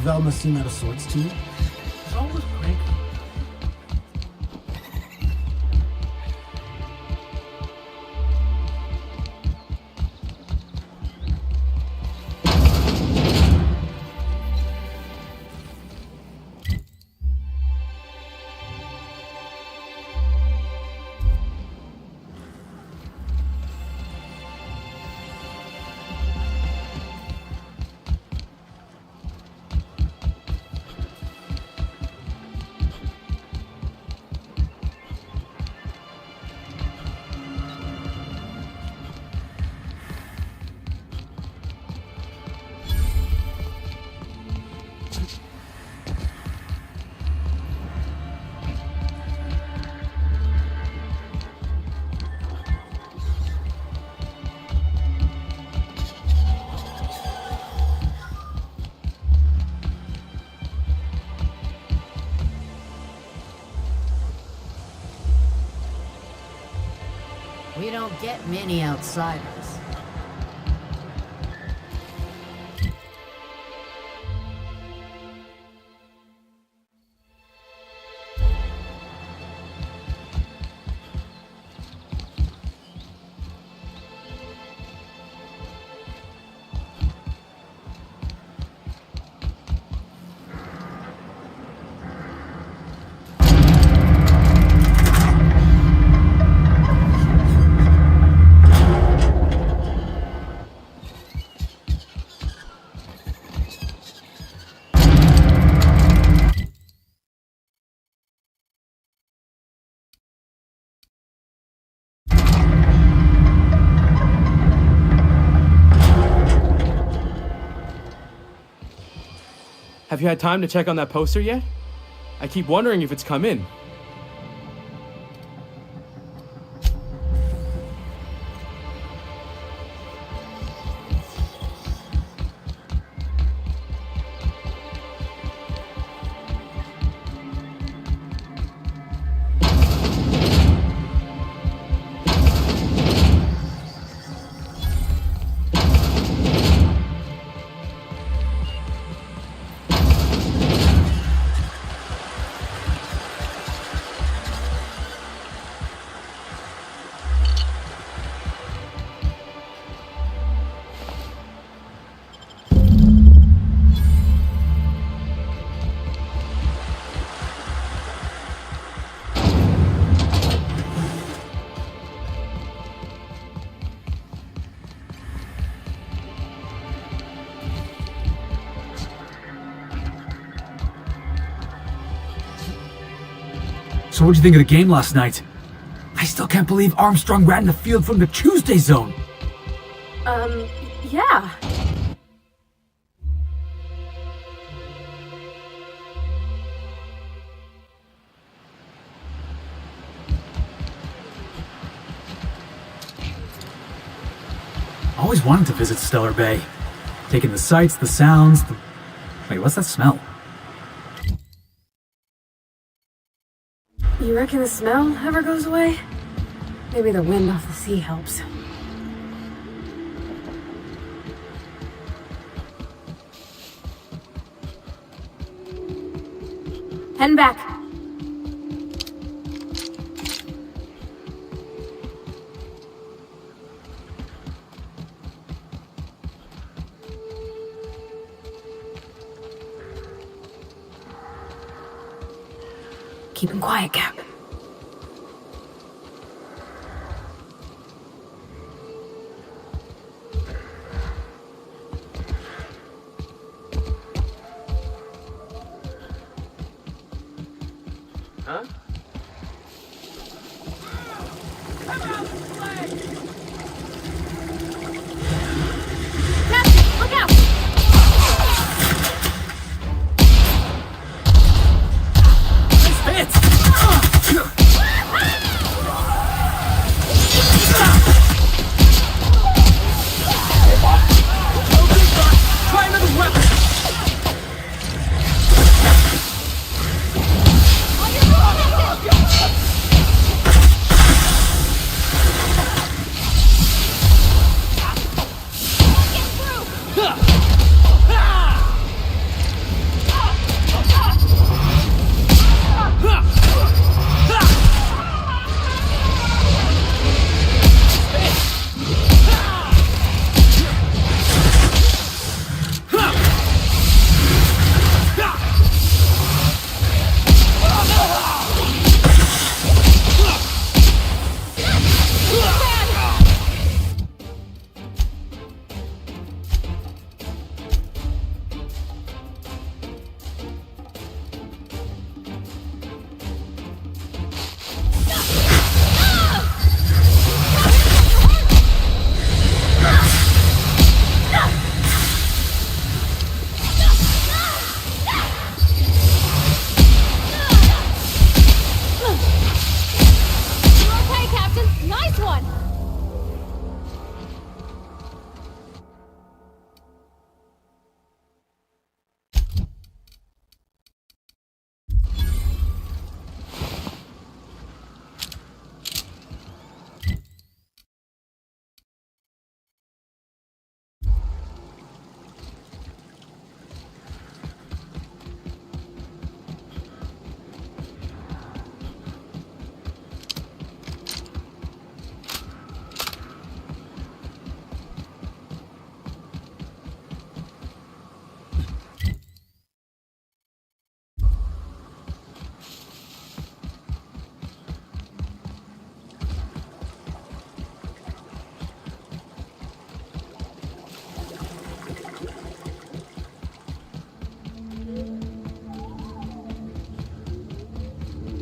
Velma seem out of sorts to you? She's always cranky. We don't get many outsiders. Have you had time to check on that poster yet? I keep wondering if it's come in. So what'd you think of the game last night? I still can't believe Armstrong ran the field from the Tuesday zone. Yeah. Always wanted to visit Stellar Bay. Taking the sights, the sounds, Wait, what's that smell? You reckon the smell ever goes away? Maybe the wind off the sea helps. Heading back. Keep him quiet, Cap. Huh? Captain, look out! Fits!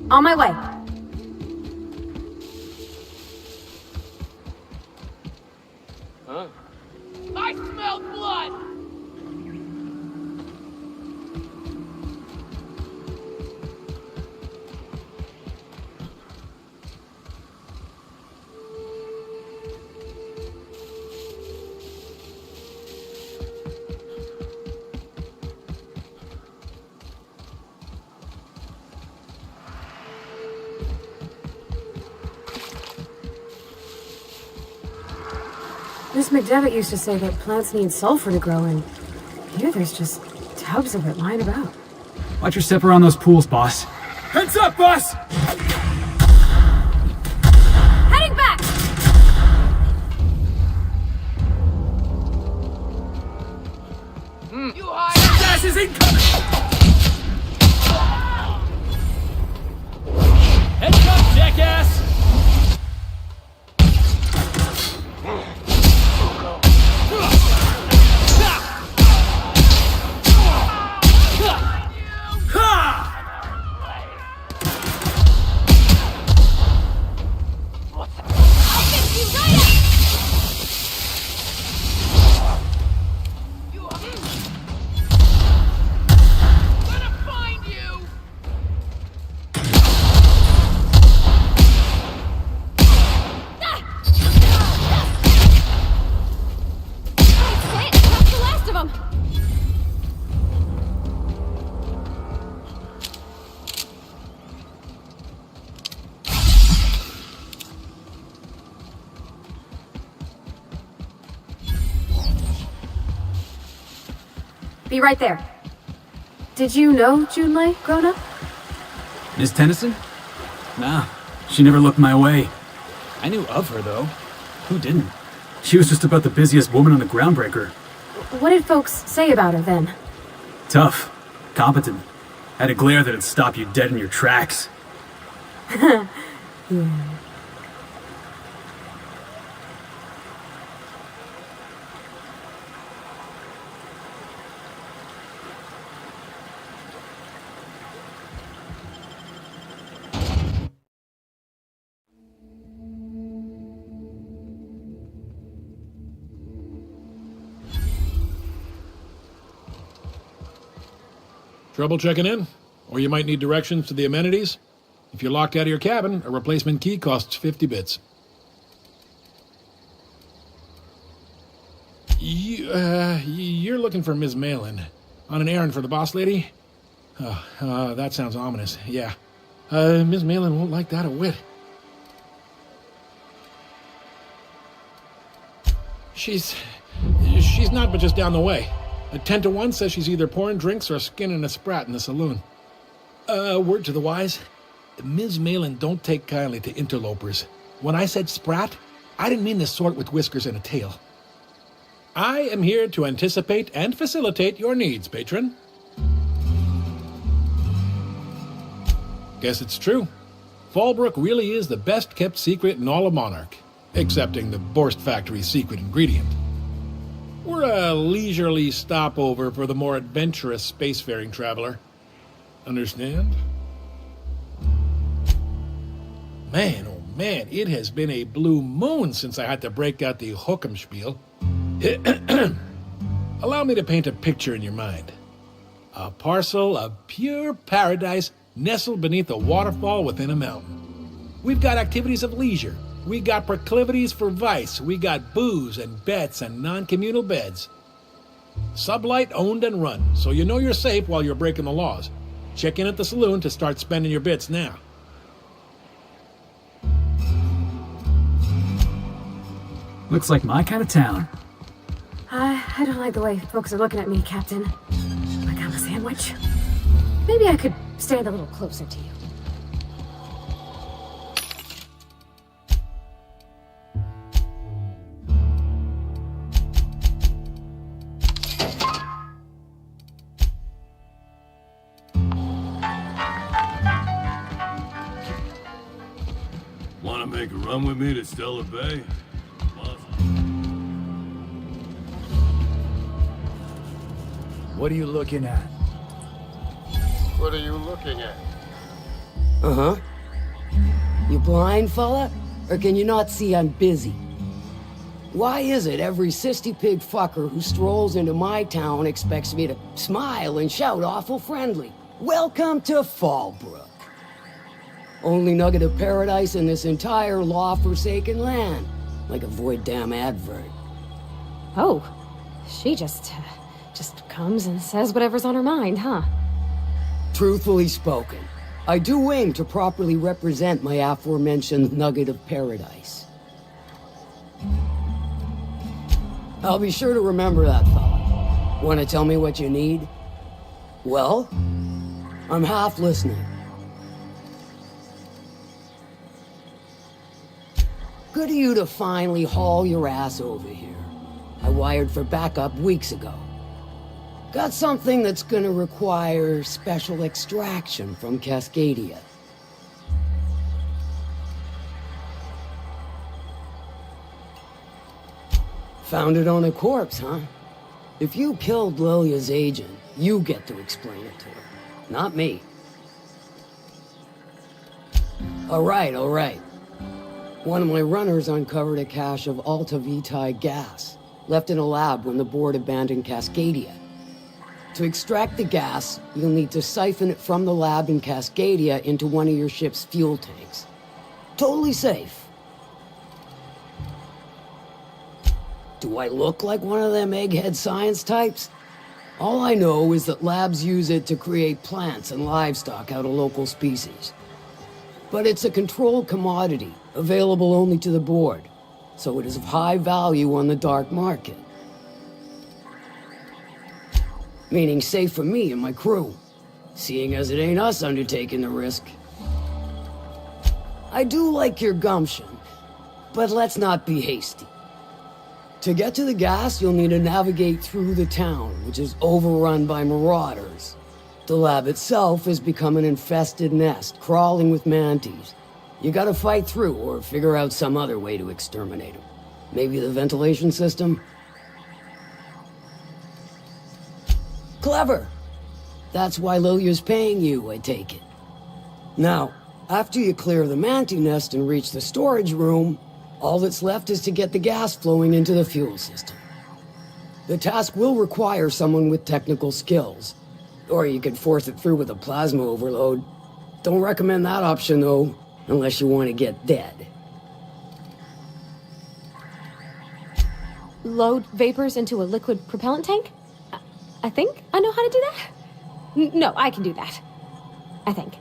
On my way. Huh? I smell blood! Miss McDevitt used to say that plants need sulfur to grow, and here there's just tubs of it lying about. Watch your step around those pools, boss. Heads up, boss! Heading back! You hide! Gas is incoming! Heads up, jackass! Be right there. Did you know June Lay grown up? Miss Tennyson? Nah, she never looked my way. I knew of her, though. Who didn't? She was just about the busiest woman on the Groundbreaker. What did folks say about her then? Tough. Competent. Had a glare that'd stop you dead in your tracks. Yeah. Trouble checking in? Or you might need directions to the amenities? If you're locked out of your cabin, a replacement key costs 50 bits. You're looking for Ms. Malin. On an errand for the boss lady? That sounds ominous, yeah. Ms. Malin won't like that a whit. She's not but just down the way. A 10 to 1 says she's either pouring drinks or skinning a sprat in the saloon. Word to the wise, Ms. Malin don't take kindly to interlopers. When I said sprat, I didn't mean the sort with whiskers and a tail. I am here to anticipate and facilitate your needs, patron. Guess it's true. Fallbrook really is the best-kept secret in all of Monarch, excepting the Borst Factory's secret ingredient. We're a leisurely stopover for the more adventurous spacefaring traveler. Understand? Man, oh man, it has been a blue moon since I had to break out the Hookem-spiel. Allow me to paint a picture in your mind. A parcel of pure paradise nestled beneath a waterfall within a mountain. We've got activities of leisure. We got proclivities for vice. We got booze and bets and non-communal beds. Sublight owned and run, so you know you're safe while you're breaking the laws. Check in at the saloon to start spending your bits now. Looks like my kind of town. I don't like the way folks are looking at me, Captain. Like I'm a sandwich. Maybe I could stand a little closer to you. Want to make a run with me to Stellar Bay? What are you looking at? What are you looking at? Uh-huh. You blind, fella? Or can you not see I'm busy? Why is it every sissy pig fucker who strolls into my town expects me to smile and shout awful friendly? Welcome to Fallbrook. Only nugget of paradise in this entire law-forsaken land. Like a void damn advert. Oh, she just comes and says whatever's on her mind, huh? Truthfully spoken, I do aim to properly represent my aforementioned nugget of paradise. I'll be sure to remember that, fella. Want to tell me what you need? Well, I'm half listening. Good of you to finally haul your ass over here. I wired for backup weeks ago. Got something that's gonna require special extraction from Cascadia. Found it on a corpse, huh? If you killed Lilia's agent, you get to explain it to her, not me. All right. One of my runners uncovered a cache of Alta Vitae gas, left in a lab when the board abandoned Cascadia. To extract the gas, you'll need to siphon it from the lab in Cascadia into one of your ship's fuel tanks. Totally safe. Do I look like one of them egghead science types? All I know is that labs use it to create plants and livestock out of local species. But it's a controlled commodity, available only to the board, so it is of high value on the dark market. Meaning safe for me and my crew, seeing as it ain't us undertaking the risk. I do like your gumption, but let's not be hasty. To get to the gas, you'll need to navigate through the town, which is overrun by marauders. The lab itself has become an infested nest, crawling with mantis. You gotta fight through or figure out some other way to exterminate them. Maybe the ventilation system? Clever! That's why Lilia's paying you, I take it. Now, after you clear the mantis nest and reach the storage room, all that's left is to get the gas flowing into the fuel system. The task will require someone with technical skills. Or you could force it through with a plasma overload. Don't recommend that option, though, unless you want to get dead. Load vapors into a liquid propellant tank? I think I know how to do that. No, I can do that. I think.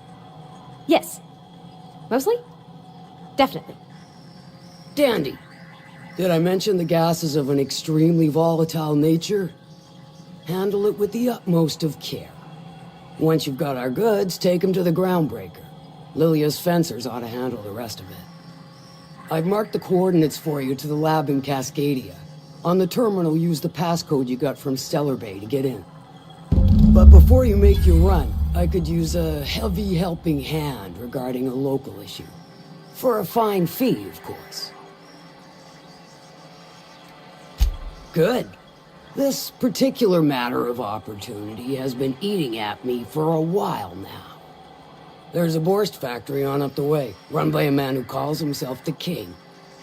Yes. Mostly? Definitely. Dandy. Did I mention the gas is of an extremely volatile nature? Handle it with the utmost of care. Once you've got our goods, take them to the groundbreaker. Lilia's fencers ought to handle the rest of it. I've marked the coordinates for you to the lab in Cascadia. On the terminal, use the passcode you got from Stellar Bay to get in. But before you make your run, I could use a heavy helping hand regarding a local issue. For a fine fee, of course. Good. This particular matter of opportunity has been eating at me for a while now. There's a Borst factory on up the way, run by a man who calls himself the King.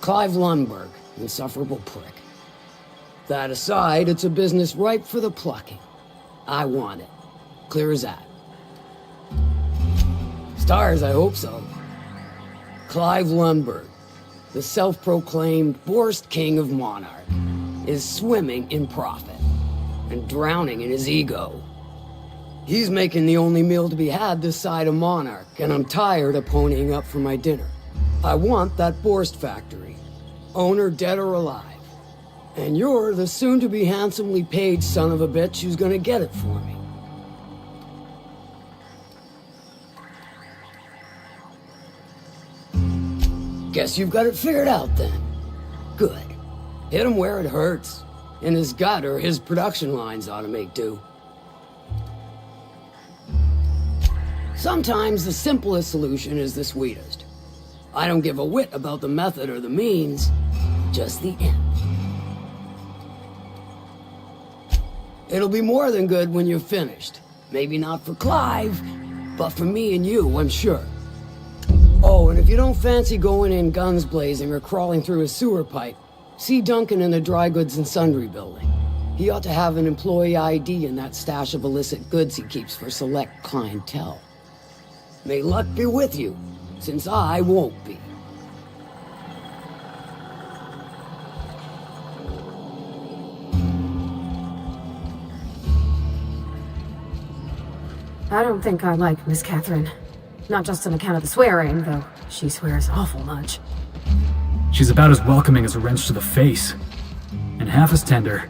Clive Lundberg, insufferable prick. That aside, it's a business ripe for the plucking. I want it. Clear as that. Stars, I hope so. Clive Lundberg, the self-proclaimed Borst King of Monarch, is swimming in profit and drowning in his ego. He's making the only meal to be had this side of Monarch, and I'm tired of ponying up for my dinner. I want that Borst factory, owner dead or alive. And you're the soon-to-be handsomely paid son of a bitch who's gonna get it for me. Guess you've got it figured out then. Good. Hit him where it hurts. In his gut, or his production lines ought to make do. Sometimes the simplest solution is the sweetest. I don't give a whit about the method or the means, just the end. It'll be more than good when you're finished. Maybe not for Clive, but for me and you, I'm sure. and if you don't fancy going in guns blazing or crawling through a sewer pipe, see Duncan in the Dry Goods and Sundry building. He ought to have an employee ID in that stash of illicit goods he keeps for select clientele. May luck be with you, since I won't be. I don't think I like Miss Catherine. Not just on account of the swearing, though she swears awful much. She's about as welcoming as a wrench to the face, and half as tender.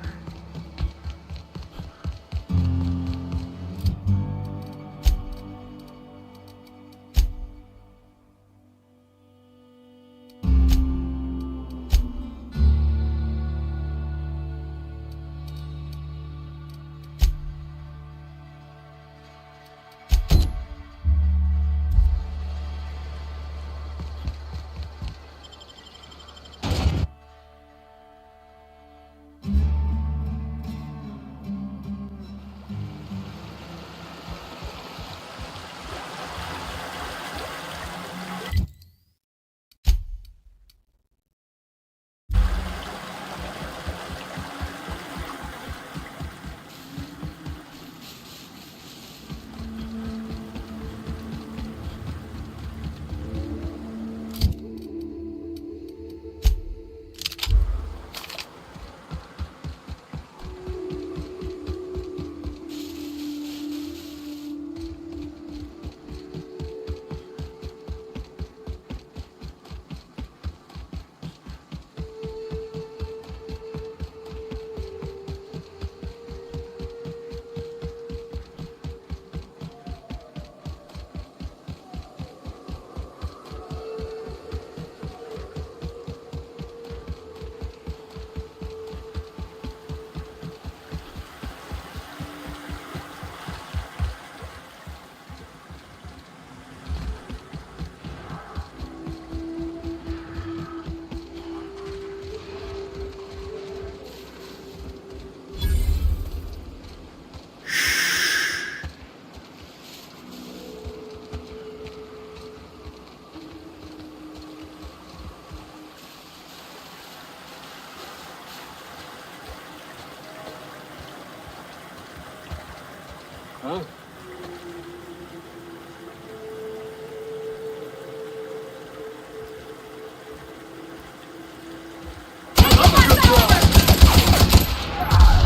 Huh?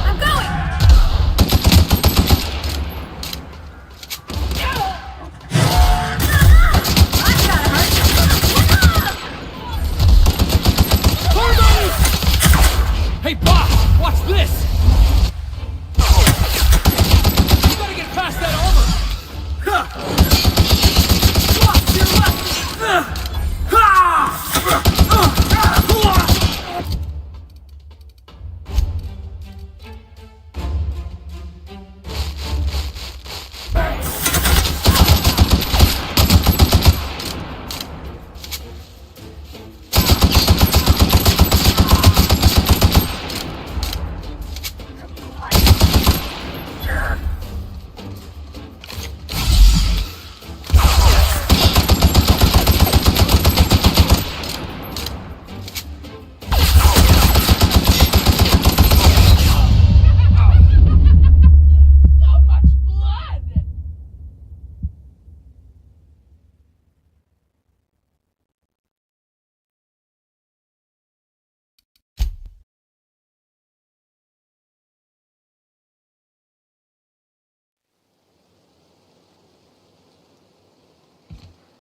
I'm going! Hey, boss! Watch this!